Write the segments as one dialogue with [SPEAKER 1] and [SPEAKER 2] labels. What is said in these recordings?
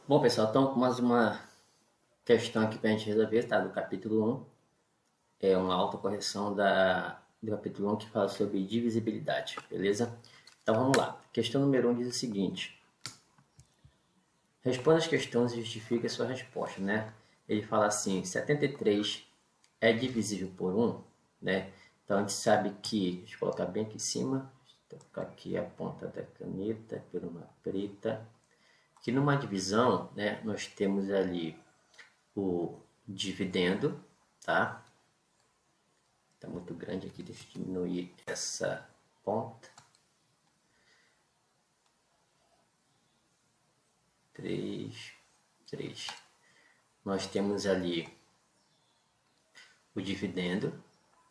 [SPEAKER 1] Bom, pessoal, então mais uma questão aqui para a gente resolver, tá? Do capítulo um. É uma autocorreção do capítulo um que fala sobre divisibilidade, beleza? Então vamos lá. Questão número um diz o seguinte: responda as questões e justifique a sua resposta, né? Ele fala assim: 73 é divisível por um, né? Então a gente sabe que, deixa eu colocar bem aqui em cima, vou colocar aqui a ponta da caneta por uma preta, que numa divisão, né, nós temos ali o dividendo, tá? Tá muito grande aqui, deixa eu diminuir essa ponta. 3, 3. Nós temos ali o dividendo,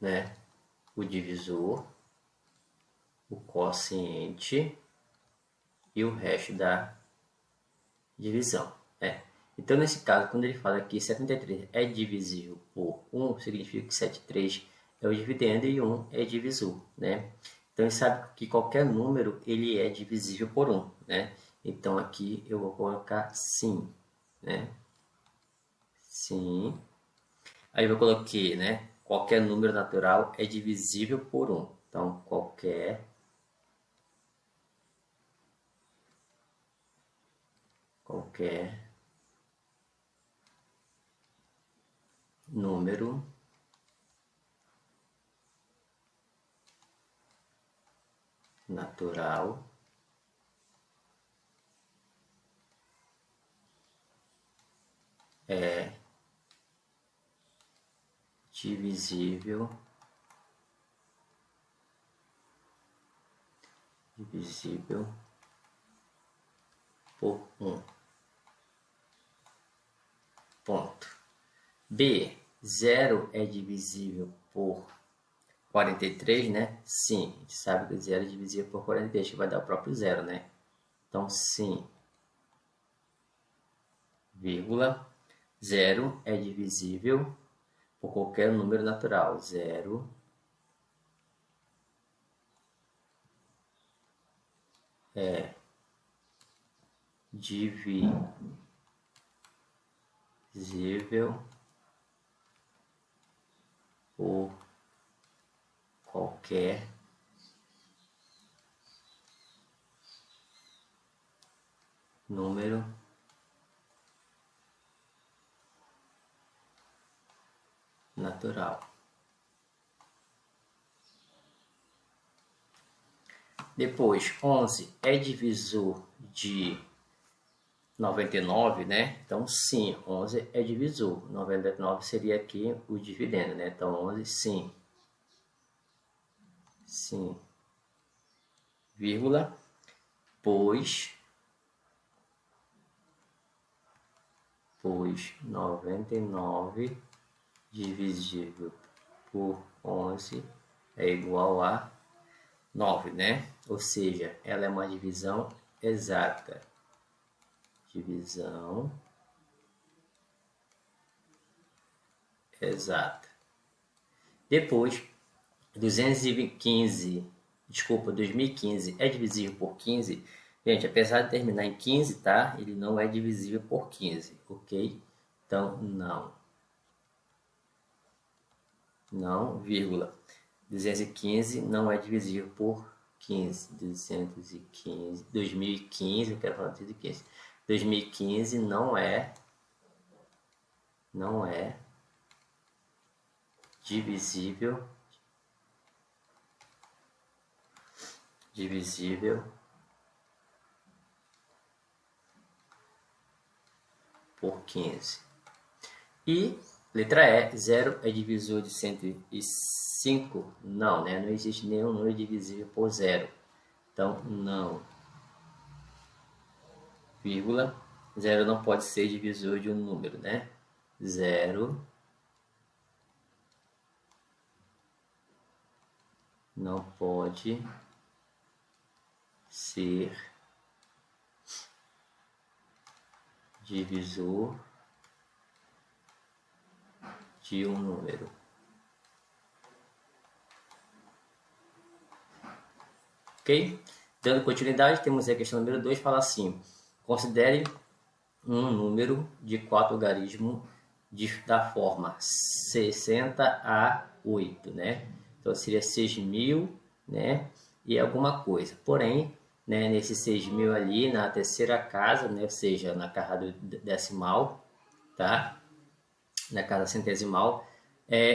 [SPEAKER 1] né? O divisor, o quociente e o resto da divisão, né? Então, nesse caso, quando ele fala que 73 é divisível por 1, significa que 73 é o dividendo e 1 é divisor, né? Então, ele sabe que qualquer número ele é divisível por 1, né? Então, aqui eu vou colocar sim, né? Sim. Aí eu coloquei, né? Qualquer número natural é divisível por 1. Então, qualquer número natural é divisível por 1. Ponto. B, 0 é divisível por 43, né? Sim, a gente sabe que 0 é divisível por 43, que vai dar o próprio zero, né? Então, sim, vírgula, 0 é divisível por qualquer número natural. 0 é divisível por qualquer número natural. Depois, 11 é divisor de 99, né? Então, sim, 11 é divisor. 99 seria aqui o dividendo, né? Então, 11, sim. Sim, vírgula, pois 99 divisível por 11 é igual a 9, né? Ou seja, ela é uma divisão exata. Divisão exata. Depois, 2015 é divisível por 15. Gente, apesar de terminar em 15, tá? Ele não é divisível por 15, ok? Então, não. Não, vírgula. 215 não é divisível por 15. 2015, eu quero falar 215. 2015 não é divisível por 15. E letra E, 0 é divisor de 105? Não, né? Não existe nenhum número divisível por 0. Então, não. Vírgula. 0 não pode ser divisor de um número, né? 0 não pode ser divisor de um número. Ok? Dando continuidade, temos a questão número 2, fala assim: considere um número de 4 algarismos da forma 60 a 8, né? Então seria 6.000, né? E alguma coisa. Porém, né, nesse 6.000 ali, na terceira casa, né? Ou seja, na casa decimal, tá? Na casa centesimal,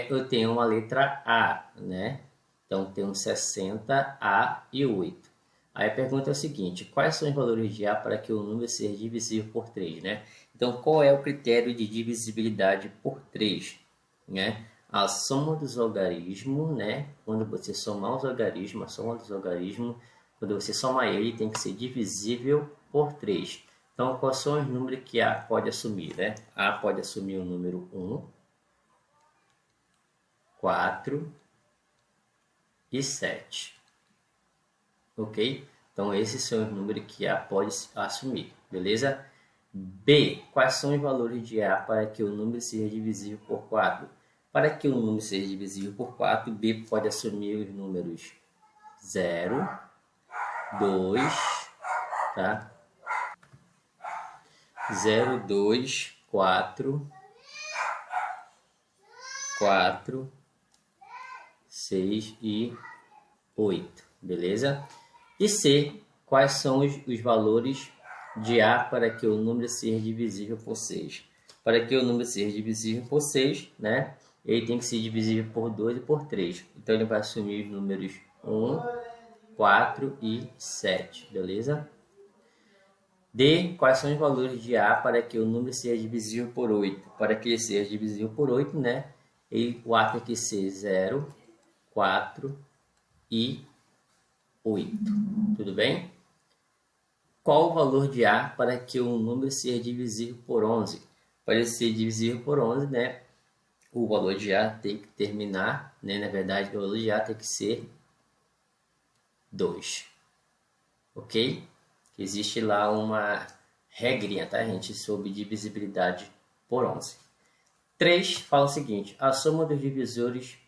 [SPEAKER 1] eu tenho uma letra A, né? Então tem um 60, A e 8. Aí a pergunta é o seguinte: quais são os valores de A para que o número seja divisível por 3, né? Então, qual é o critério de divisibilidade por 3, né? A soma dos algarismos, né? Quando você somar os algarismos, a soma dos algarismos, quando você somar ele, tem que ser divisível por 3. Então, quais são os números que A pode assumir, né? A pode assumir o número 1, 4 e 7. Ok? Então, esses são os números que A pode assumir, beleza? B. Quais são os valores de A para que o número seja divisível por 4? Para que o número seja divisível por 4, B pode assumir os números 0, 2, tá? 0, 2, 4, 4, 6 e 8, beleza? E C, quais são os valores de A para que o número seja divisível por 6? Para que o número seja divisível por 6, né? Ele tem que ser divisível por 2 e por 3. Então ele vai assumir os números 1, 4 e 7, beleza? D, quais são os valores de A para que o número seja divisível por 8? Para que ele seja divisível por 8, né? O A tem que ser 0, 4 e 8. Tudo bem? Qual o valor de A para que o número seja divisível por 11? Para ele ser divisível por 11, né? O valor de A tem que terminar, né? Na verdade, o valor de A tem que ser 2. Ok? Existe lá uma regrinha, tá, gente? Sobre divisibilidade por 11. 3 fala o seguinte: a soma dos divisores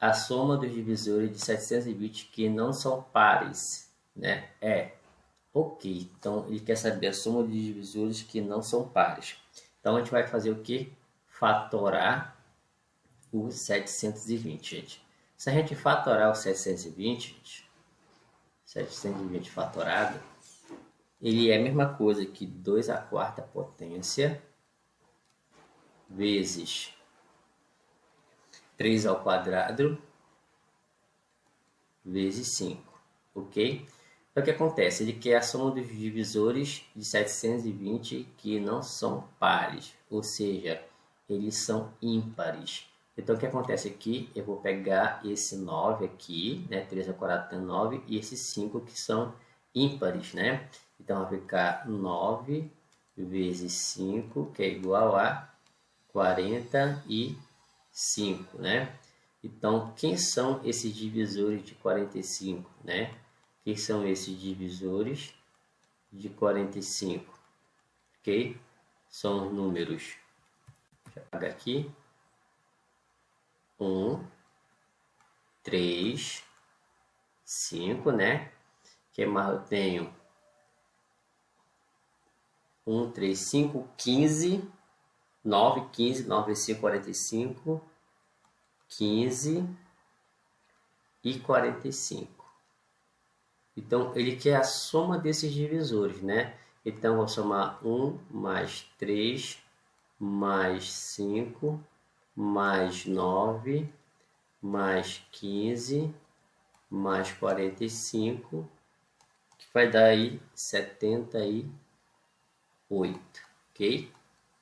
[SPEAKER 1] de 720 que não são pares, né? Ok. Então ele quer saber a soma de divisores que não são pares. Então a gente vai fazer o que? Fatorar o 720, gente. Se a gente fatorar o 720, gente, 720 fatorado, ele é a mesma coisa que 2 à quarta potência vezes 3 ao quadrado vezes 5, ok? Então o que acontece? Ele quer a soma dos divisores de 720 que não são pares, ou seja, eles são ímpares. Então o que acontece aqui? Eu vou pegar esse 9 aqui, né? 3 ao quadrado tem 9, e esses 5 que são ímpares, né? Então vai ficar 9 vezes 5, que é igual a 45, né? Então, quem são esses divisores de 45, né? Quem são esses divisores de 45? Ok? São os números, deixa eu apagar aqui, 1, 3, 5, né? Que mais eu tenho? 1, 3, 5, 15, 9, 15, 9 vezes 5, 45, 15 e 45. Então, ele quer a soma desses divisores, né? Então, vou somar 1 mais 3 mais 5 mais 9 mais 15 mais 45, que vai dar aí 78, ok?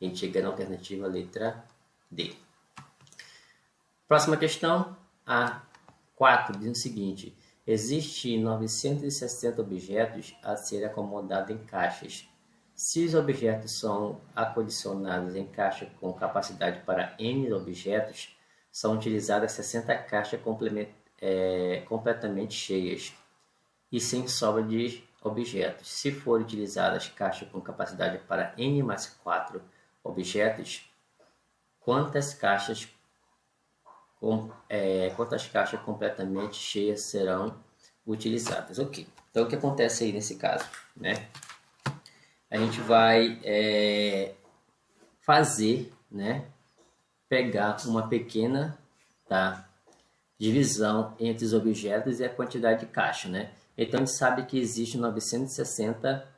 [SPEAKER 1] A gente chega na alternativa letra D. Próxima questão, a 4, diz o seguinte: existe 960 objetos a serem acomodados em caixas. Se os objetos são acondicionados em caixa com capacidade para N objetos, são utilizadas 60 caixas completamente cheias e sem sobra de objetos. Se forem utilizadas caixas com capacidade para N mais 4 objetos, quantas caixas completamente cheias serão utilizadas? Ok. Então, o que acontece aí nesse caso, né? a gente vai fazer, né, pegar uma pequena, tá, divisão entre os objetos e a quantidade de caixa, né? Então a gente sabe que existe 960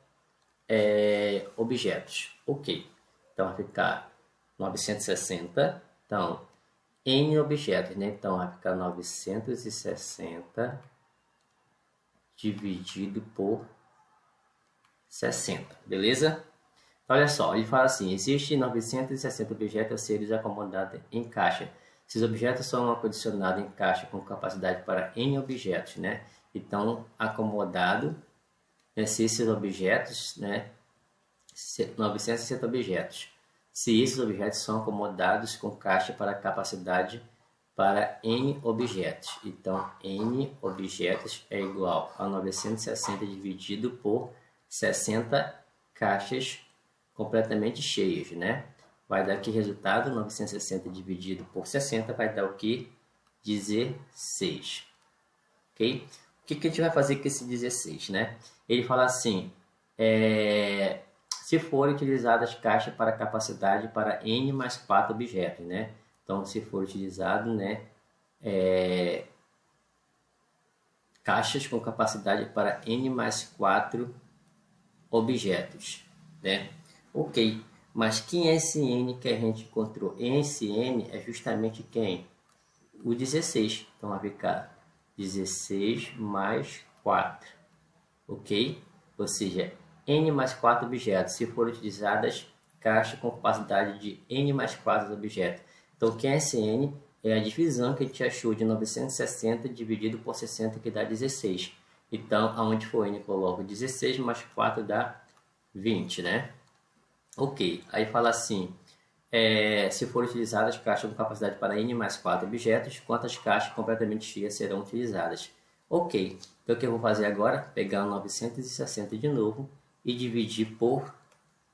[SPEAKER 1] objetos. Ok. Então vai ficar 960. Então, N objetos, né? Então vai ficar 960 dividido por 60, beleza? Então, olha só, ele fala assim, existe 960 objetos a serem acomodados em caixa. Esses objetos são acondicionados em caixa com capacidade para N objetos, né? Então, acomodado, né, se esses objetos, né, 960 objetos. Se esses objetos são acomodados com caixa para capacidade para N objetos. Então, N objetos é igual a 960 dividido por 60 caixas completamente cheias, né? Vai dar que resultado? 960 dividido por 60 vai dar o que? 16. Ok? O que a gente vai fazer com esse 16, né? Ele fala assim, se forem utilizadas caixas para capacidade para N mais 4 objetos, né? Então, se for utilizado, né, caixas com capacidade para N mais 4 objetos, né? Ok, mas quem é esse N que a gente encontrou? Esse N é justamente quem? O 16. Então, vai ficar 16 mais 4, ok? Ou seja, N mais 4 objetos, se forem utilizadas caixas com capacidade de N mais 4 objetos. Então, quem é esse N? É a divisão que a gente achou de 960 dividido por 60, que dá 16. Então, aonde for N, coloco 16 mais 4 dá 20, né? Ok, aí fala assim, se forem utilizadas caixas com capacidade para N mais 4 objetos, quantas caixas completamente cheias serão utilizadas? Ok, então o que eu vou fazer agora? Pegar 960 de novo e dividir por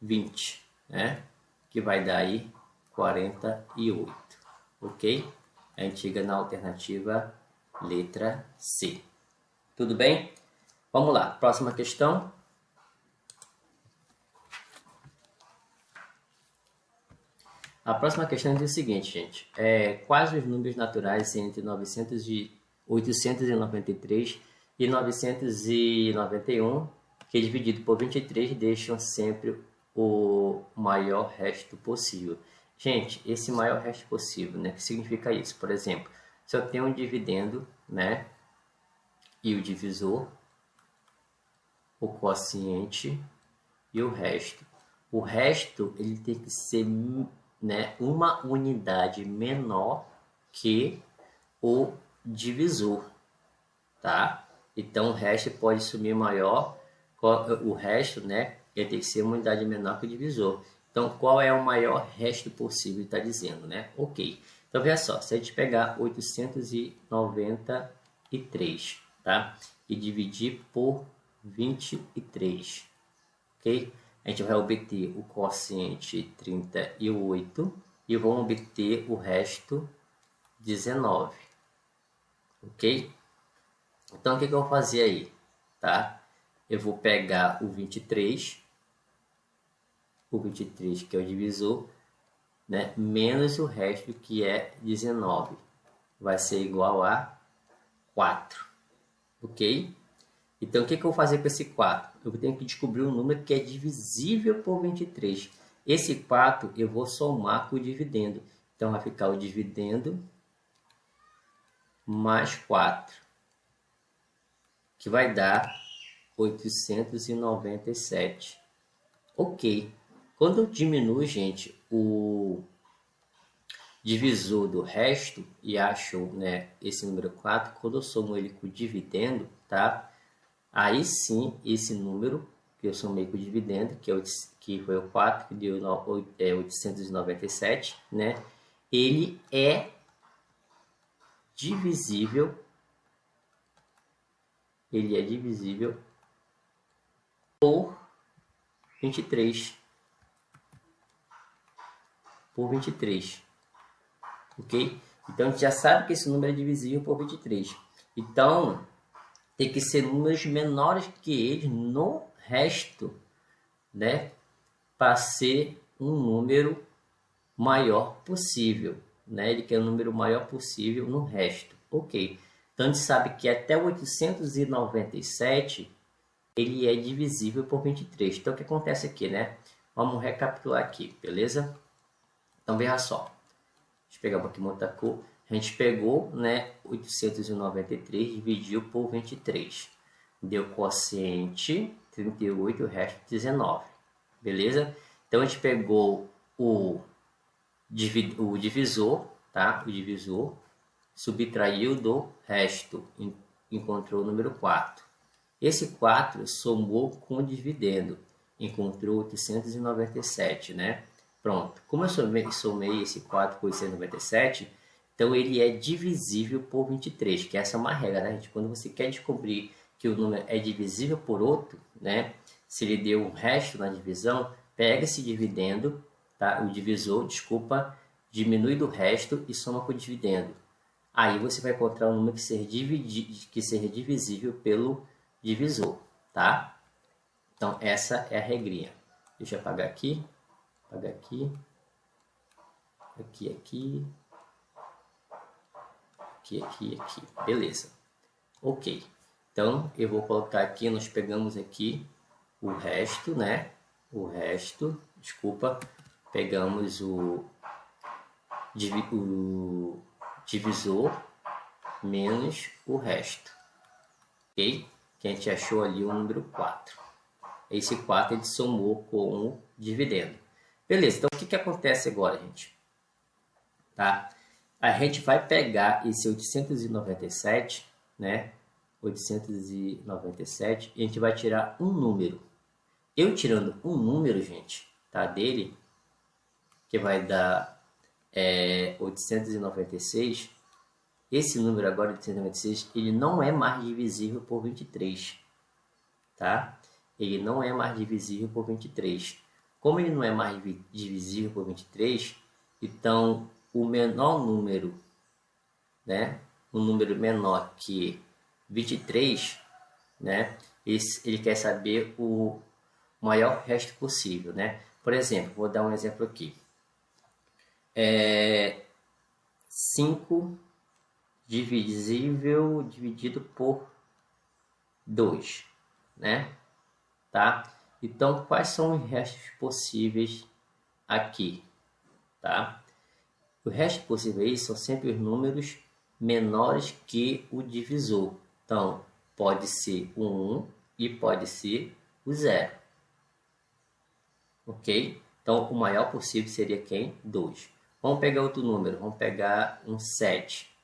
[SPEAKER 1] 20, né? Que vai dar aí 48, ok? A gente chega na alternativa letra C. Tudo bem? Vamos lá, próxima questão. A próxima questão diz o seguinte, gente. Quais os números naturais entre 893 e 991, que dividido por 23 deixam sempre o maior resto possível? Gente, esse maior resto possível, né? O que significa isso? Por exemplo, se eu tenho um dividendo, né? E o divisor, o quociente e o resto. O resto, ele tem que ser, né, uma unidade menor que o divisor, tá? Então, o resto pode sumir maior, o resto, né, ele tem que ser uma unidade menor que o divisor. Então, qual é o maior resto possível, está dizendo, né? Ok. Então, veja só, se a gente pegar 893, tá? E dividir por 23, ok? A gente vai obter o quociente 38 e vamos obter o resto 19, ok? Então, o que eu vou fazer aí, tá? Eu vou pegar o 23 que é o divisor, né? Menos o resto que é 19, vai ser igual a 4, ok? Então, o que eu vou fazer com esse 4? Eu tenho que descobrir um número que é divisível por 23. Esse 4 eu vou somar com o dividendo. Então, vai ficar o dividendo mais 4, que vai dar 897. Ok. Quando eu diminuo, gente, o divisor do resto e acho, né, esse número 4, quando eu somo ele com o dividendo, tá? Aí sim, esse número que eu somei com o dividendo, que foi o 4, que deu 897, né? Ele é divisível, por 23. Por 23. Ok? Então, a gente já sabe que esse número é divisível por 23. Então, tem que ser números menores que ele no resto né, para ser um número maior possível, né? Ele quer o número maior possível no resto. Ok. Então a gente sabe que até 897 ele é divisível por 23. Então o que acontece aqui, né? Vamos recapitular aqui, beleza? Então veja só. Deixa eu pegar aqui outra cor. A gente pegou, né, 893 dividiu por 23. Deu quociente 38, o resto 19. Beleza? Então a gente pegou o divisor, tá? O divisor, subtraiu do resto, encontrou o número 4. Esse 4 somou com o dividendo, encontrou 897, né? Pronto. Como eu somei esse 4 com 897, então ele é divisível por 23, que essa é uma regra, né, gente? Quando você quer descobrir que o número é divisível por outro, né? Se ele deu um resto na divisão, pega esse dividendo, tá? O divisor, desculpa, diminui do resto e soma com o dividendo. Aí você vai encontrar um número que seja divisível pelo divisor, tá? Então essa é a regrinha. Deixa eu apagar aqui, aqui, beleza. Ok. Então eu vou colocar aqui, nós pegamos aqui o resto, né? O resto, desculpa, pegamos o divisor menos o resto, ok? Que a gente achou ali o número 4. Esse 4 ele somou com o dividendo. Beleza, então o que acontece agora, gente? Tá? A gente vai pegar esse 897, né? 897, e a gente vai tirar um número. Eu tirando um número, gente, tá? Dele, que vai dar 896, esse número agora, 896, ele não é mais divisível por 23, tá? Ele não é mais divisível por 23. Como ele não é mais divisível por 23, então o menor número, né? Um número menor que 23, né? Ele quer saber o maior resto possível, né? Por exemplo, vou dar um exemplo aqui. 5 dividido por 2, né? Tá? Então, quais são os restos possíveis aqui, tá? Os restos possíveis são sempre os números menores que o divisor. Então, pode ser o 1 e pode ser o 0. Ok? Então, o maior possível seria quem? 2. Vamos pegar outro número. Vamos pegar um 7.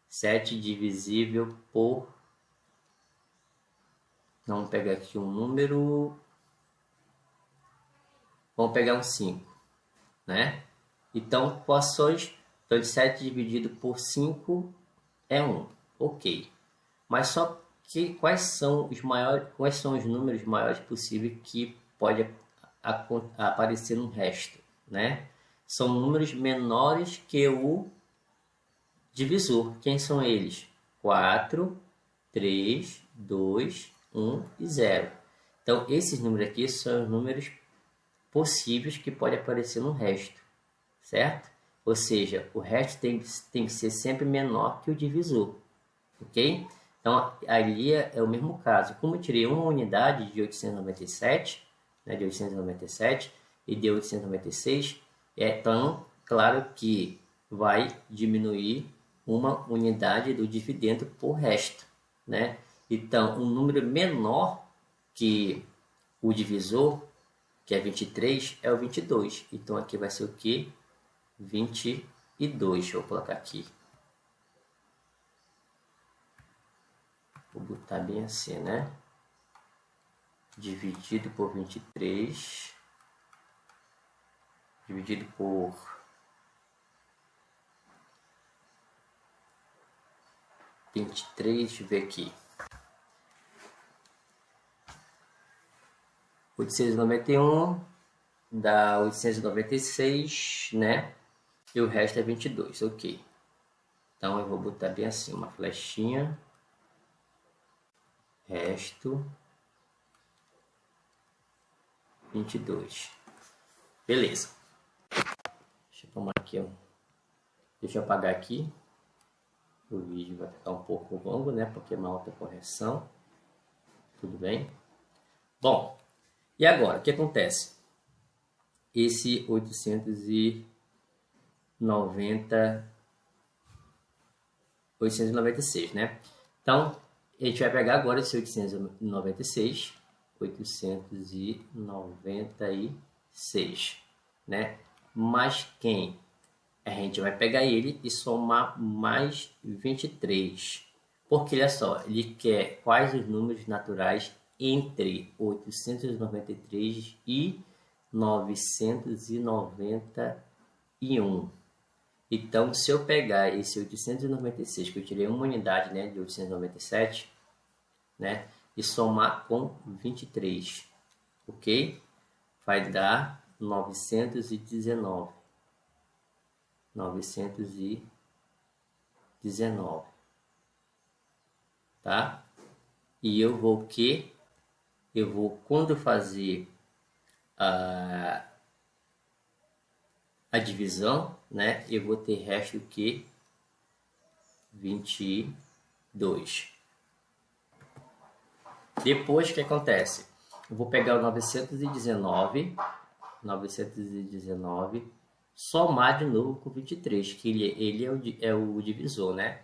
[SPEAKER 1] 7 divisível por... Vamos pegar aqui um número... Vamos pegar um 5, né? Então, equações... Então, 7 dividido por 5 é 1. Ok. Mas só que quais são os números maiores possíveis que pode aparecer no resto, né? São números menores que o divisor. Quem são eles? 4, 3, 2, 1 e 0. Então, esses números aqui são os números possíveis que pode aparecer no resto, certo? Ou seja, o resto tem que ser sempre menor que o divisor, ok? Então, ali é o mesmo caso. Como eu tirei uma unidade de 897, né, de 897 e de 896, então, claro que vai diminuir uma unidade do dividendo por resto, né? Então, um número menor que o divisor, que é 23, é o 22. Então, aqui vai ser o quê? 22. Deixa eu colocar aqui. Vou botar bem assim, né? Dividido por 23. Dividido por 23, deixa eu ver aqui. 891 dá 896, né? E o resto é 22, ok. Então eu vou botar bem assim, uma flechinha. Resto 22. Beleza. Deixa eu tomar aqui, ó. Deixa eu apagar aqui. O vídeo vai ficar um pouco longo, né? Porque é uma alta correção. Tudo bem? Bom, e agora, o que acontece? Esse 896, né? Então, a gente vai pegar agora esse 896, né? Mais quem? A gente vai pegar ele e somar mais 23. Porque, olha só, ele quer quais os números naturais entre 893 e 991. Então, se eu pegar esse 896, que eu tirei uma unidade, né, de 897, né, e somar com 23, ok? Vai dar 919. 919, tá? E eu vou o quê? Eu vou, quando fazer a divisão, né? Eu vou ter resto o quê? 22. Depois, o que acontece? Eu vou pegar o 919, somar de novo com 23, que ele é o divisor, né?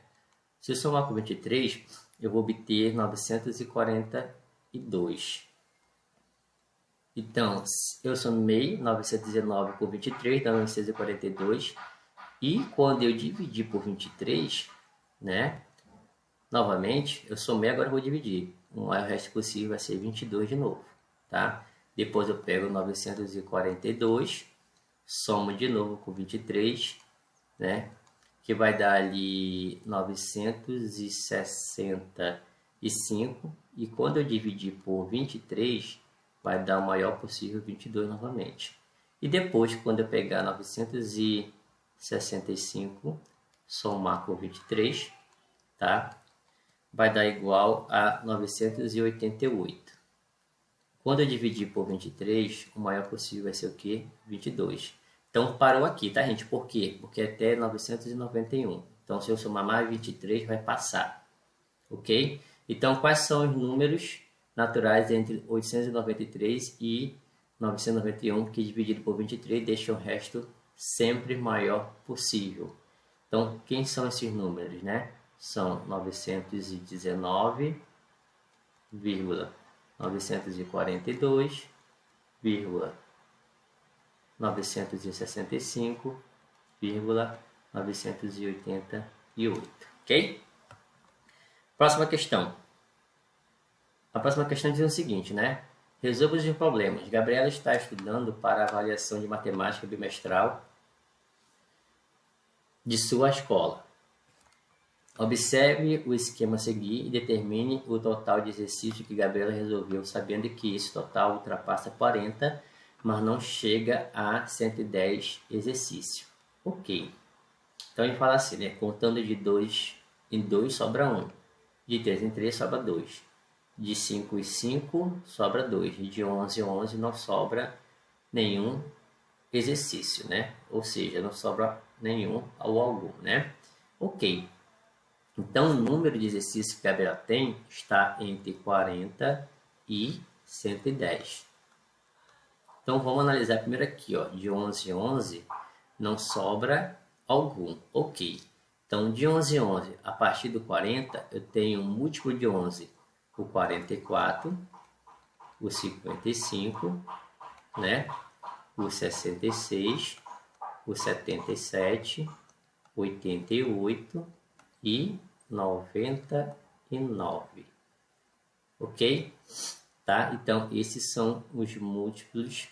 [SPEAKER 1] Se eu somar com 23, eu vou obter 942. Então, eu somei 919 com 23, dá 942. E quando eu dividir por 23, né? Novamente, eu somei, agora eu vou dividir. O maior resto possível vai ser 22 de novo, tá? Depois eu pego 942, somo de novo com 23, né? Que vai dar ali 965. E quando eu dividir por 23, vai dar o maior possível, 22 novamente. E depois, quando eu pegar 965, somar com 23, tá? Vai dar igual a 988. Quando eu dividir por 23, o maior possível vai ser o quê? 22. Então, parou aqui, tá, gente? Por quê? Porque é até 991. Então, se eu somar mais 23, vai passar. Ok? Então, quais são os números naturais entre 893 e 991, que dividido por 23 deixa o resto sempre maior possível? Então, quem são esses números, né? São 965,965,988. Ok? Próxima questão. A próxima questão diz o seguinte, né? Resolva os problemas. Gabriela está estudando para a avaliação de matemática bimestral de sua escola. Observe o esquema a seguir e determine o total de exercício que Gabriela resolveu, sabendo que esse total ultrapassa 40, mas não chega a 110 exercícios. Ok. Então, a gente fala assim, né? Contando de 2 em 2 sobra 1. De 3 em 3 sobra 2. De 5 em 5 sobra 2. E de 11 em 11 não sobra nenhum exercício, né? Ou seja, não sobra nenhum ou algum, né? Ok. Então, o número de exercícios que a Gabriela tem está entre 40 e 110. Então, vamos analisar primeiro aqui, ó. De 11 em 11 não sobra algum. Ok. Então, de 11 em 11, a partir do 40, eu tenho um múltiplo de 11. O 44, o 55, né? O 66, o 77, 88 e 99. Ok? Tá? Então, esses são os múltiplos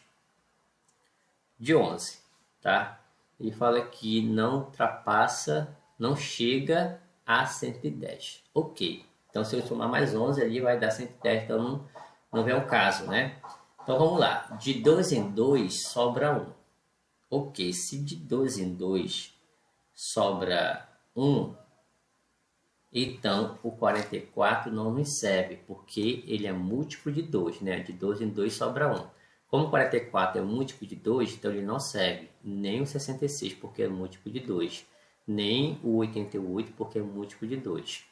[SPEAKER 1] de 11. Tá? Ele fala que não ultrapassa, não chega a 110. Ok. Então, se eu somar mais 11 ali, vai dar 110. Então, não vem o caso, né? Então, vamos lá. De 2 em 2, sobra 1. Ok. Se de 2 em 2 sobra 1, então o 44 não nos serve, porque ele é múltiplo de 2, né? De 2 em 2 sobra 1. Como 44 é múltiplo de 2, então ele não serve nem o 66, porque é múltiplo de 2, nem o 88, porque é múltiplo de 2.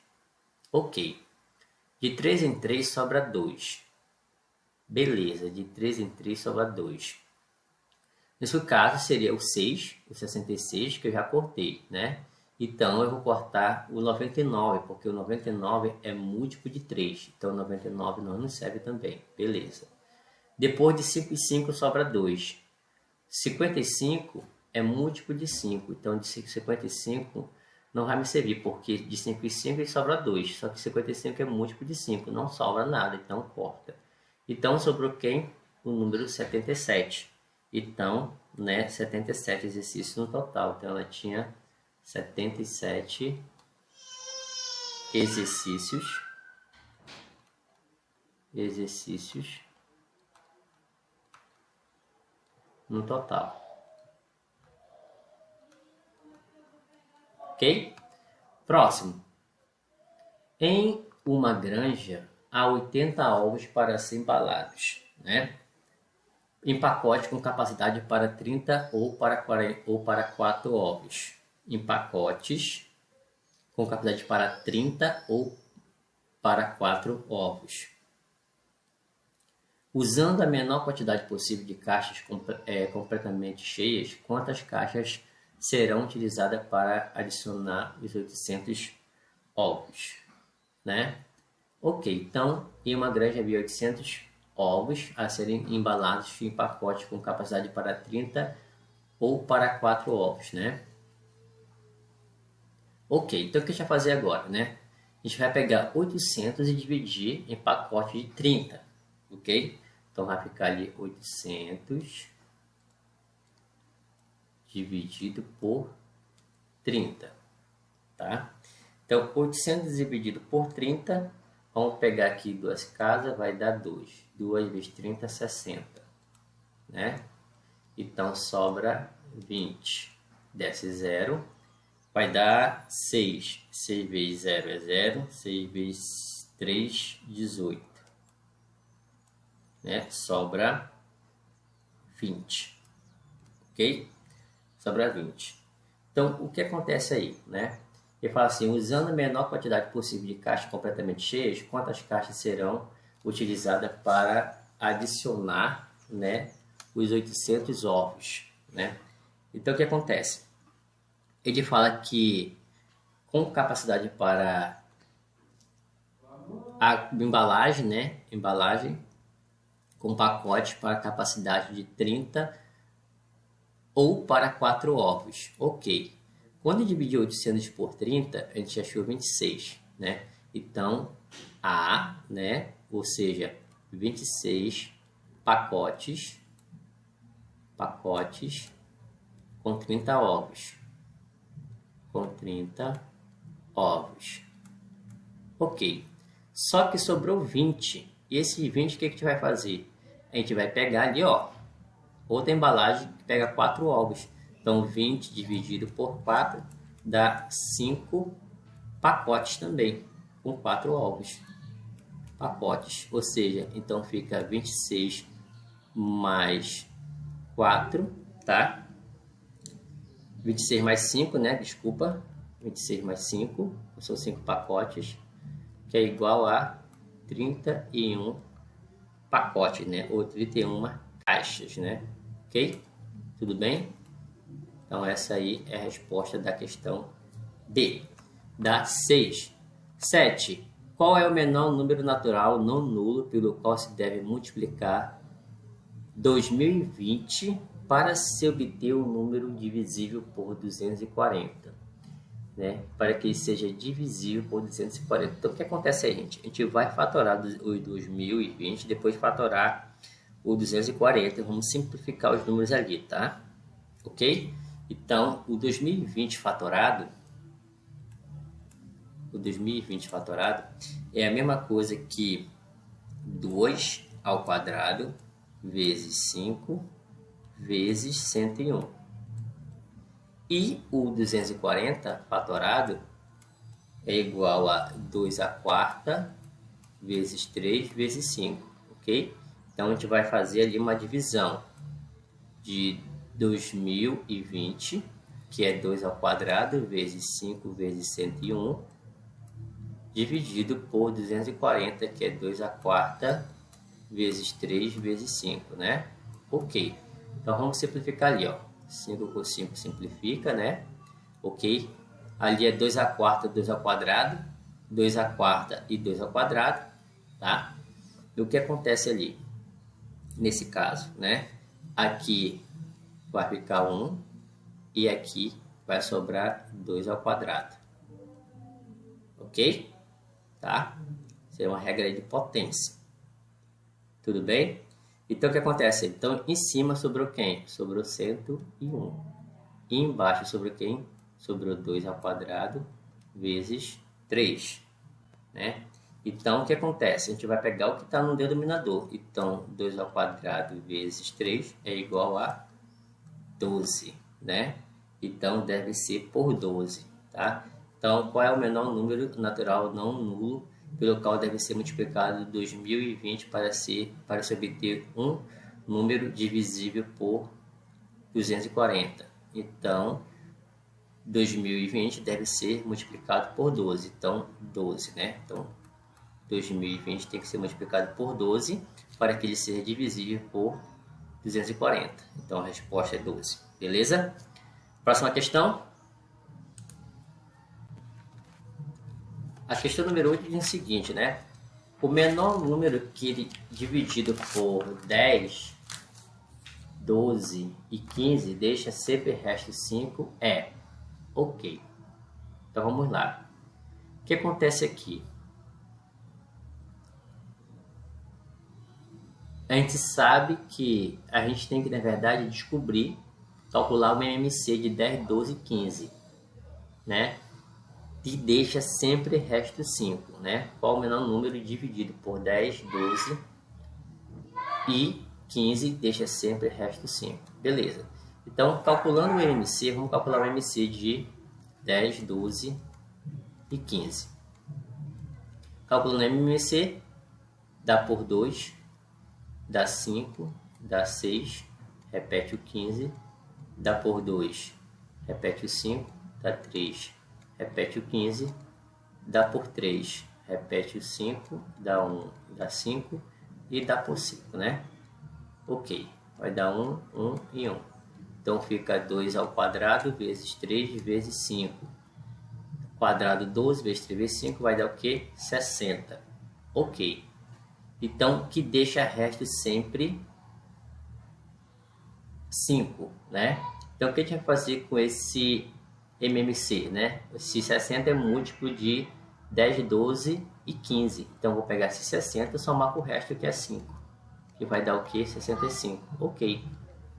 [SPEAKER 1] Ok. De 3 em 3 sobra 2. Beleza, de 3 em 3 sobra 2. Nesse caso seria o 6, o 66, que eu já cortei, né? Então eu vou cortar o 99, porque o 99 é múltiplo de 3. Então o 99 não nos serve também. Beleza. Depois de 5 e 5 sobra 2. 55 é múltiplo de 5. Então de 55 não vai me servir, porque de 5 e 5 sobra 2. Só que 55 é múltiplo de 5. Não sobra nada, então corta. Então sobrou quem? O número 77. Então, né, 77 exercícios no total. Então ela tinha 77 exercícios no total. Ok? Próximo. Em uma granja, há 80 ovos para ser embalados, né? Em pacote com capacidade para 30 ou para 4 ovos. Em pacotes com capacidade para 30 ou para 4 ovos. Usando a menor quantidade possível de caixas completamente cheias, quantas caixas serão utilizadas para adicionar os 800 ovos, né? Ok, então em uma granja havia 800 ovos a serem embalados em pacote com capacidade para 30 ou para 4 ovos, né? Ok, então o que a gente vai fazer agora, né? A gente vai pegar 800 e dividir em pacote de 30, ok? Então vai ficar ali 800 dividido por 30, tá? Então 800 dividido por 30, vamos pegar aqui duas casas, vai dar 2. 2 vezes 30, 60, né? Então sobra 20. Desce 0, vai dar 6. 6 vezes 0 é 0. 6 vezes 3, 18. Né? Sobra 20. Ok? Sobra 20. Então, o que acontece aí, né? Ele fala assim, usando a menor quantidade possível de caixas completamente cheias, quantas caixas serão utilizadas para adicionar, né, os 800 ovos, né? Então, o que acontece? Ele fala que com capacidade para a embalagem, né? Embalagem com pacote para capacidade de 30 ou para 4 ovos. Ok. Quando dividir 800 por 30, a gente achou 26, né? Então, A, né? Ou seja, 26 pacotes com 30 ovos. Com 30 ovos. Ok. Só que sobrou 20. E esses 20, o que a gente vai fazer? A gente vai pegar ali, ó, outra embalagem que pega 4 ovos. Então, 20 dividido por 4 dá 5 pacotes também, com 4 ovos. Pacotes, ou seja, então fica 26 mais 4, tá? 26 mais 5, né? Desculpa. 26 mais 5, são 5 pacotes, que é igual a 31 pacotes, né? Ou 31 caixas, né? Ok? Tudo bem? Então, essa aí é a resposta da questão B. Da 6. 7. Qual é o menor número natural não nulo pelo qual se deve multiplicar 2020 para se obter o número divisível por 240? Né? Para que ele seja divisível por 240. Então, o que acontece aí, gente? A gente vai fatorar o 2020, depois fatorar o 240. Vamos simplificar os números ali, tá? Ok? Então, o 2020 fatorado é a mesma coisa que 2 ao quadrado vezes 5 vezes 101. E o 240 fatorado é igual a 2 à quarta vezes 3 vezes 5, ok? Então, a gente vai fazer ali uma divisão de 2020, que é 2 ao quadrado, vezes 5 vezes 101, dividido por 240, que é 2 à quarta, vezes 3 vezes 5, né? Ok. Então, vamos simplificar ali, ó. 5 por 5 simplifica, né? Ok. Ali é 2 à quarta, 2 ao quadrado, 2 à quarta e 2 ao quadrado, tá? E o que acontece ali? Nesse caso, né? Aqui vai ficar 1 e aqui vai sobrar 2 ao quadrado. Ok? Tá? Isso é uma regra de potência. Tudo bem? Então, o que acontece? Então, em cima sobrou quem? Sobrou 101. E embaixo sobrou quem? Sobrou 2 ao quadrado vezes 3, né? Então, o que acontece? A gente vai pegar o que está no denominador. Então, 2 ao quadrado vezes 3 é igual a 12, né? Então, deve ser por 12, tá? Então, qual é o menor número natural não nulo pelo qual deve ser multiplicado 2020 para se obter um número divisível por 240? Então, 2020 deve ser multiplicado por 12. Então, 12, né? Então, 2020 tem que ser multiplicado por 12 para que ele seja divisível por 240. Então, a resposta é 12. Beleza? Próxima questão. A questão número 8 diz o seguinte, né? O menor número que dividido por 10, 12 e 15 deixa sempre resto 5 é... Ok. Então, vamos lá. O que acontece aqui? A gente sabe que a gente tem que, na verdade, descobrir, calcular o MMC de 10, 12 e 15, né? E deixa sempre resto 5, né? Qual o menor número dividido por 10, 12 e 15 deixa sempre resto 5. Beleza. Então, calculando o MMC, vamos calcular o MMC de 10, 12 e 15. Calculando o MMC, dá por 2, dá 5, dá 6, repete o 15, dá por 2, repete o 5, dá 3, repete o 15, dá por 3, repete o 5, dá 1, dá 5 e dá por 5, né? Ok, vai dar 1, 1 e 1. Então fica 2 ao quadrado vezes 3 vezes 5. Quadrado 12 vezes 3 vezes 5 vai dar o quê? 60. Ok. Então, que deixa resto sempre 5, né? Então, o que a gente vai fazer com esse MMC, né? Esse 60 é múltiplo de 10, 12 e 15. Então, eu vou pegar esse 60 e somar com o resto, que é 5. Que vai dar o quê? 65. Ok.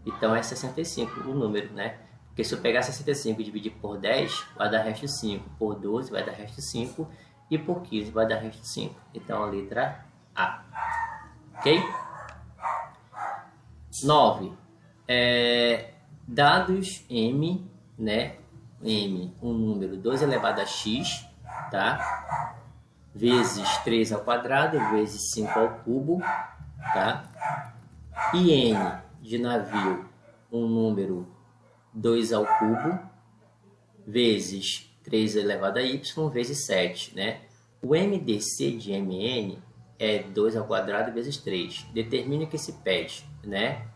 [SPEAKER 1] Então, é 65 o número, né? Porque se eu pegar 65 e dividir por 10, vai dar resto 5. Por 12 vai dar resto 5. E por 15 vai dar resto 5. Então, a letra A. Ok? 9. Dados M, né? M, um número 2 elevado a x, tá? Vezes 3 ao quadrado, vezes 5 ao cubo, tá? E N de navio, um número 2 ao cubo, vezes 3 elevado a y, vezes 7, né? O MDC de MN é 2 ao quadrado vezes 3. Determine o que se pede, né?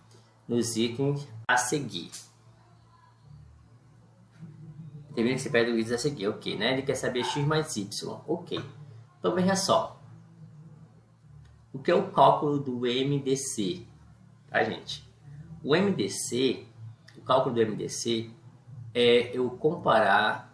[SPEAKER 1] Nos itens a seguir. Determine o que se pede nos itens a seguir, ok, né? Ele quer saber x mais y, ok. Então, veja só. O que é o cálculo do MDC? Tá, gente? O MDC, o cálculo do MDC é eu comparar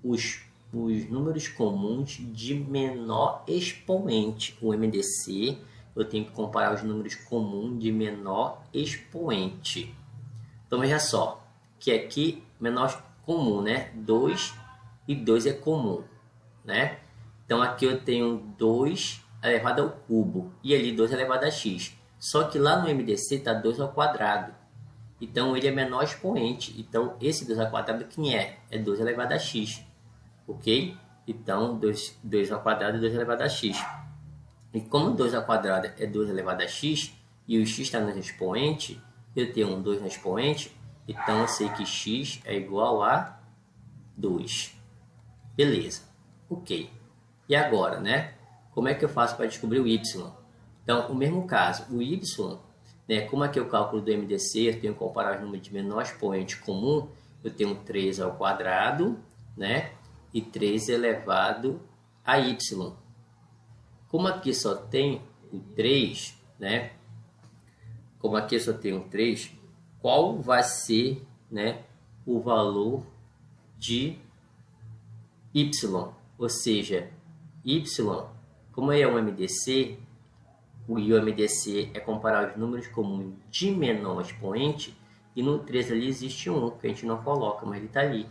[SPEAKER 1] os números comuns de menor expoente. O MDC, eu tenho que comparar os números comuns de menor expoente. Então, veja só, que aqui, menor comum, né? 2 e 2 é comum, né? Então, aqui eu tenho 2 elevado ao cubo e ali 2 elevado a x. Só que lá no MDC está 2 ao quadrado. Então, ele é menor expoente. Então, esse 2 ao quadrado, quem é? É 2 elevado a x. Ok? Então, 2 ao quadrado é 2 elevado a x. E como 2 ao quadrado é 2 elevado a x, e o x está no expoente, eu tenho um 2 no expoente, então eu sei que x é igual a 2. Beleza, ok. E agora, né? Como é que eu faço para descobrir o y? Então, o mesmo caso, o y, né? Como aqui eu cálculo do MDC, eu tenho que comparar os números de menor expoente comum, eu tenho 3 ao quadrado, né? E 3 elevado a y. Como aqui só tem o 3, né? Como aqui só tem um 3, qual vai ser, né, o valor de y? Ou seja, y, como é um MDC, o MDC é comparar os números comuns de menor expoente, e no 3 ali existe um, que a gente não coloca, mas ele está ali,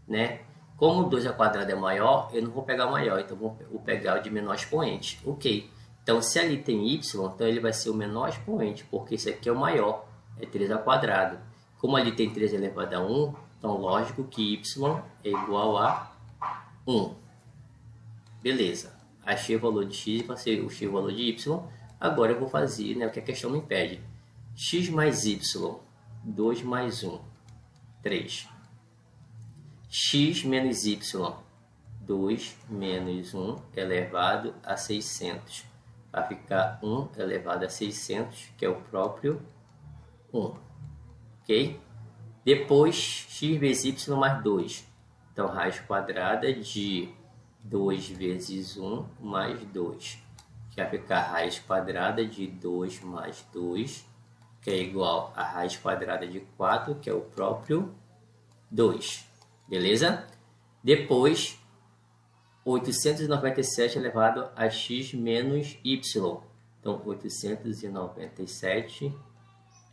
[SPEAKER 1] né? Como o 2 ao quadrado é maior, eu não vou pegar o maior, então vou pegar o de menor expoente. Ok. Então, se ali tem y, então ele vai ser o menor expoente, porque esse aqui é o maior, é 3 ao quadrado. Como ali tem 3 elevado a 1, então lógico que y é igual a 1. Beleza. Achei o valor de x, passei o valor de y. Agora eu vou fazer, né, o que a questão me pede. X mais y, 2 mais 1, 3. X menos y, 2 menos 1 elevado a 600. Vai ficar 1 elevado a 600, que é o próprio 1. Ok? Depois, x vezes y mais 2. Então, raiz quadrada de 2 vezes 1 mais 2. Que vai ficar raiz quadrada de 2 mais 2, que é igual a raiz quadrada de 4, que é o próprio 2. Beleza? Depois, 897 elevado a x menos y. Então, 897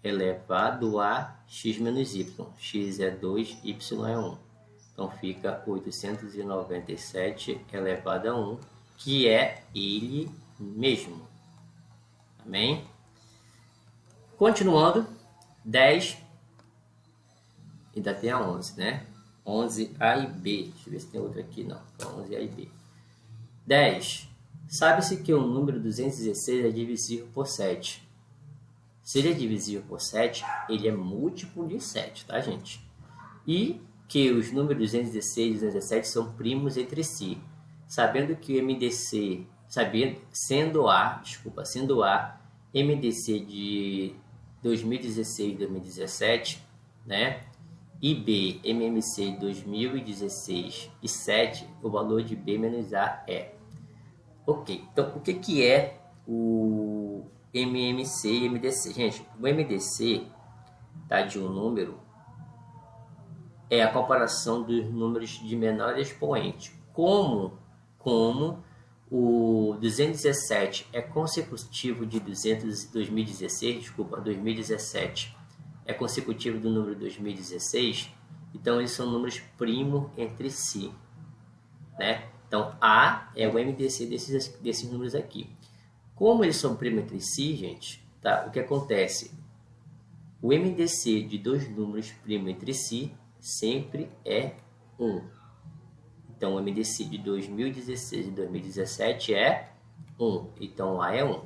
[SPEAKER 1] elevado a x menos y. X é 2, y é 1. Então, fica 897 elevado a 1, que é ele mesmo. Amém? Continuando, 10. Ainda tem a 11, né? 11A e B. Deixa eu ver se tem outro aqui. Não, 11A e B. 10. Sabe-se que o número 216 é divisível por 7. Se ele é divisível por 7, ele é múltiplo de 7, tá, gente? E que os números 216 e 217 são primos entre si. Sabendo que o MDC, sendo A, MDC de 2016 e 2017, né? E B, MMC 2016 e 7, o valor de B menos A é. Ok, então o que é o MMC e MDC? Gente, o MDC, tá, de um número é a comparação dos números de menor expoente. Como o 217 é consecutivo de 2017 é consecutivo do número 2016, então eles são números primos entre si, né? Então, A é o MDC desses números aqui. Como eles são primos entre si, gente, tá? O que acontece? O MDC de dois números primos entre si sempre é 1. Então, o MDC de 2016 e 2017 é 1. Então, A é 1.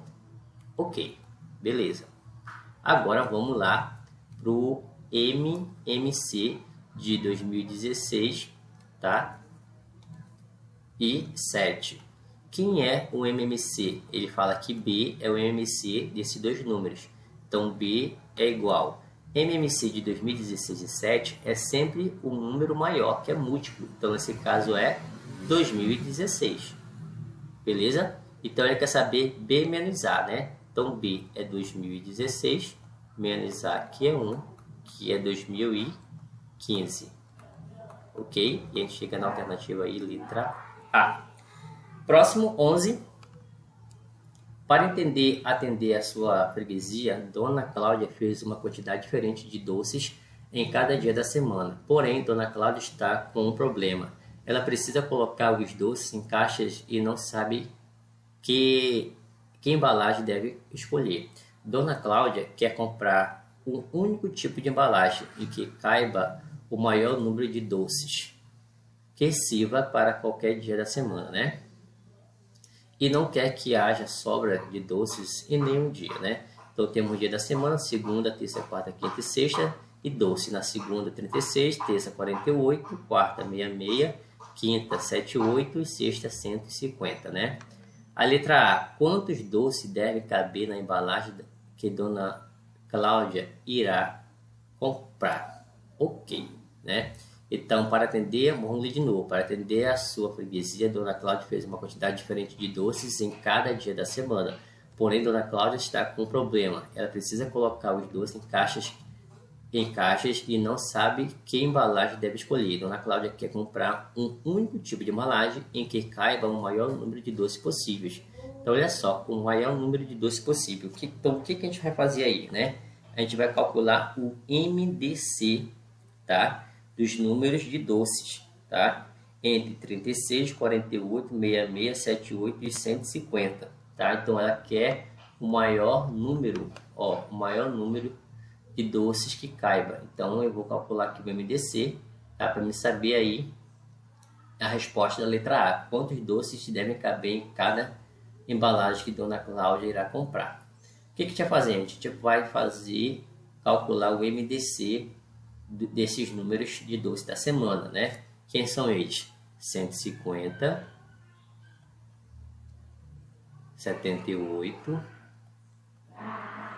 [SPEAKER 1] Ok, beleza. Agora, vamos lá para o MMC de 2016, tá? E 7. Quem é o MMC? Ele fala que B é o MMC desses dois números. Então, B é igual. MMC de 2016 e 7 é sempre um número maior, que é múltiplo. Então, nesse caso é 2016. Beleza? Então, ele quer saber B menos A, né? Então, B é 2016 menos A, que é 1, que é 2015. Ok? E a gente chega na alternativa aí, letra A. Próximo, 11. Para atender a sua freguesia, Dona Cláudia fez uma quantidade diferente de doces em cada dia da semana. Porém, Dona Cláudia está com um problema. Ela precisa colocar os doces em caixas e não sabe que embalagem deve escolher. Dona Cláudia quer comprar um único tipo de embalagem em que caiba o maior número de doces, que sirva para qualquer dia da semana, né? E não quer que haja sobra de doces em nenhum dia, né? Então temos o dia da semana, segunda, terça, quarta, quinta e sexta, e doce. Na segunda, 36, terça, 48, quarta, 66, quinta, 78 e sexta, 150, né? A letra A. Quantos doces devem caber na embalagem que Dona Cláudia irá comprar? Ok, né? Então, para atender, vamos ler de novo. Para atender a sua freguesia, Dona Cláudia fez uma quantidade diferente de doces em cada dia da semana. Porém, Dona Cláudia está com um problema. Ela precisa colocar os doces em caixas e não sabe que embalagem deve escolher. Dona Cláudia quer comprar um único tipo de embalagem em que caiba o maior número de doces possíveis. Então, olha só, com o maior número de doces possível. Então, o que a gente vai fazer aí, né? A gente vai calcular o MDC, tá? Dos números de doces, tá? Entre 36, 48, 66, 78 e 150, tá? Então, ela quer o maior número, ó, o maior número de doces que caiba. Então, eu vou calcular aqui o MDC, tá? Para me saber aí a resposta da letra A. Quantos doces devem caber em cada embalagem que Dona Cláudia irá comprar? O que a gente vai fazer? A gente vai calcular o MDC desses números de doces da semana, né? Quem são eles? 150, 78.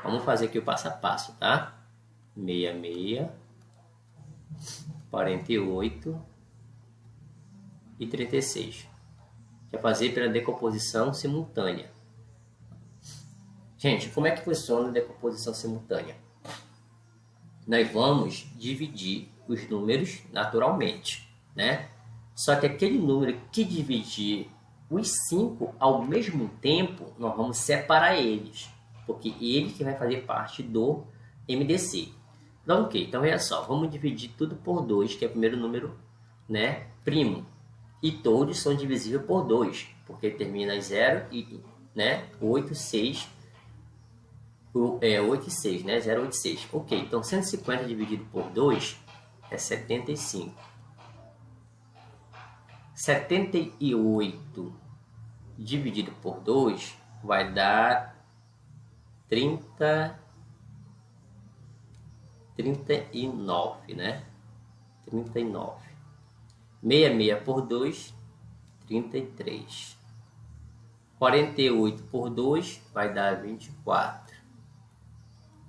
[SPEAKER 1] Vamos fazer aqui o passo a passo, tá? 66, 48 e 36. Vai fazer pela decomposição simultânea. Gente, como é que funciona a decomposição simultânea? Nós vamos dividir os números naturalmente, né? Só que aquele número que dividir os 5 ao mesmo tempo, nós vamos separar eles, porque ele que vai fazer parte do MDC. Então, ok. Então, olha só. Vamos dividir tudo por 2, que é o primeiro número, né, primo. E todos são divisíveis por 2, porque termina em 0 e, né, 8, 6. 8 e 6, né? 0, 8 e 6. Ok. Então, 150 dividido por 2 é 75. 78 dividido por 2 vai dar 39, né? 39. 66 por 2, 33. 48 por 2 vai dar 24.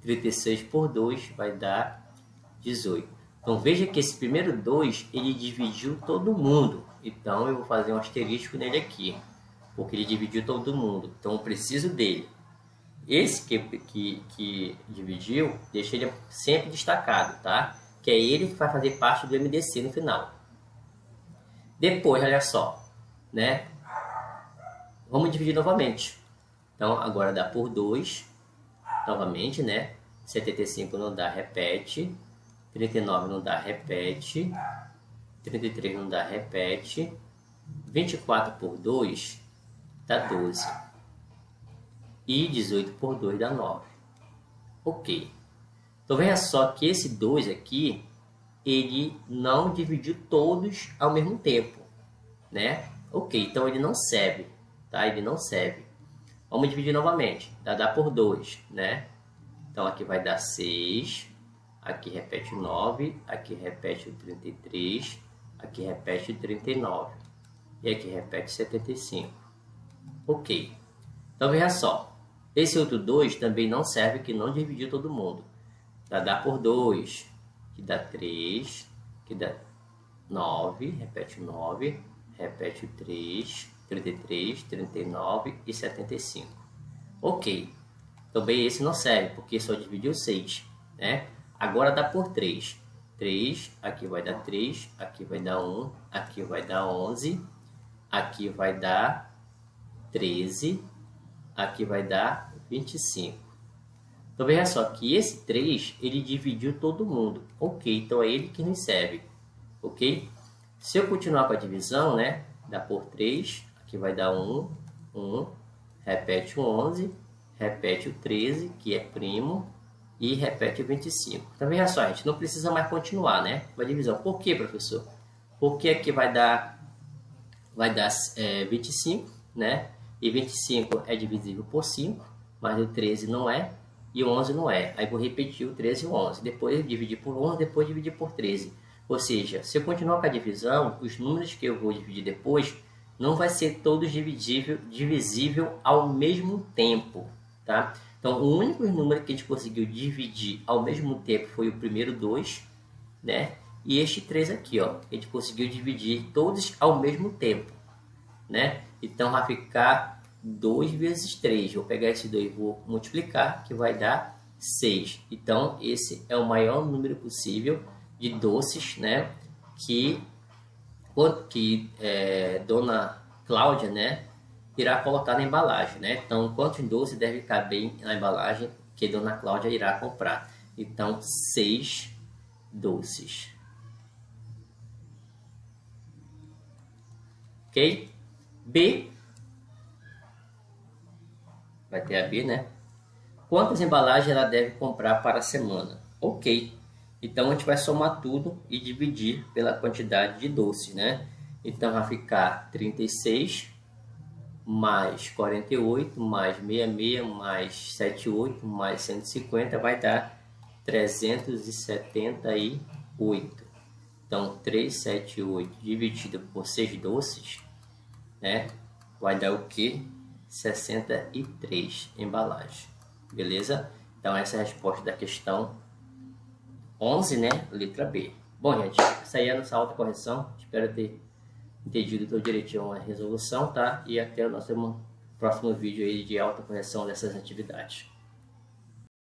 [SPEAKER 1] 36 por 2 vai dar 18. Então veja que esse primeiro 2 ele dividiu todo mundo. Então eu vou fazer um asterisco nele aqui, porque ele dividiu todo mundo. Então eu preciso dele. Esse que dividiu, deixa ele sempre destacado, tá? Que é ele que vai fazer parte do MDC no final. Depois, olha só, né? Vamos dividir novamente. Então, agora dá por 2, novamente, né? 75 não dá, repete. 39 não dá, repete. 33 não dá, repete. 24 por 2 dá 12. E 18 por 2 dá 9. Ok. Então, veja só que esse 2 aqui, ele não dividiu todos ao mesmo tempo, né? Ok, então ele não serve, tá? Ele não serve. Vamos dividir novamente. Dá por 2, né? Então, aqui vai dar 6. Aqui repete o 9. Aqui repete o 33. Aqui repete o 39. E aqui repete 75. Ok. Então, veja só. Esse outro 2 também não serve, que não dividiu todo mundo. Dá por 2, que dá 3, que dá 9, repete o 9, repete o 3, 33, 39 e 75. Ok. Também esse não serve, porque só dividiu 6, né? Agora dá por 3. 3, aqui vai dar 3, aqui vai dar 1, aqui vai dar 11, aqui vai dar 13, aqui vai dar 25. Então veja só que esse 3, ele dividiu todo mundo. Ok, então é ele que nos serve. Ok? Se eu continuar com a divisão, né? Dá por 3, aqui vai dar 1, 1, repete o 11, repete o 13, que é primo, e repete o 25. Então veja só, a gente não precisa mais continuar, né? Com a divisão. Por quê, professor? Porque aqui vai dar 25, né? E 25 é divisível por 5, mas o 13 não é. e 11 não é. Aí vou repetir o 13 e o 11. Depois dividir por 11, depois dividir por 13. Ou seja, se eu continuar com a divisão, os números que eu vou dividir depois não vai ser todos divisível ao mesmo tempo, tá? Então, o único número que a gente conseguiu dividir ao mesmo tempo foi o primeiro 2, né? E este 3 aqui, ó, a gente conseguiu dividir todos ao mesmo tempo, né? Então, vai ficar 2 vezes 3. Vou pegar esse 2 e vou multiplicar, que vai dar 6. Então, esse é o maior número possível de doces, né? Que Dona Cláudia, né, irá colocar na embalagem, né? Então, quantos doces deve caber na embalagem que Dona Cláudia irá comprar? Então, 6 doces. Ok? B. Vai ter a B, né? Quantas embalagens ela deve comprar para a semana? Ok. Então, a gente vai somar tudo e dividir pela quantidade de doces, né? Então, vai ficar 36 mais 48 mais 66 mais 78 mais 150 vai dar 378. Então, 378 dividido por 6 doces, né? Vai dar o que? 63 embalagens. Beleza? Então, essa é a resposta da questão 11, né? Letra B. Bom, gente, essa aí é a nossa autocorreção. Espero ter entendido tudo direitinho a resolução, tá? E até o nosso próximo vídeo aí de autocorreção dessas atividades.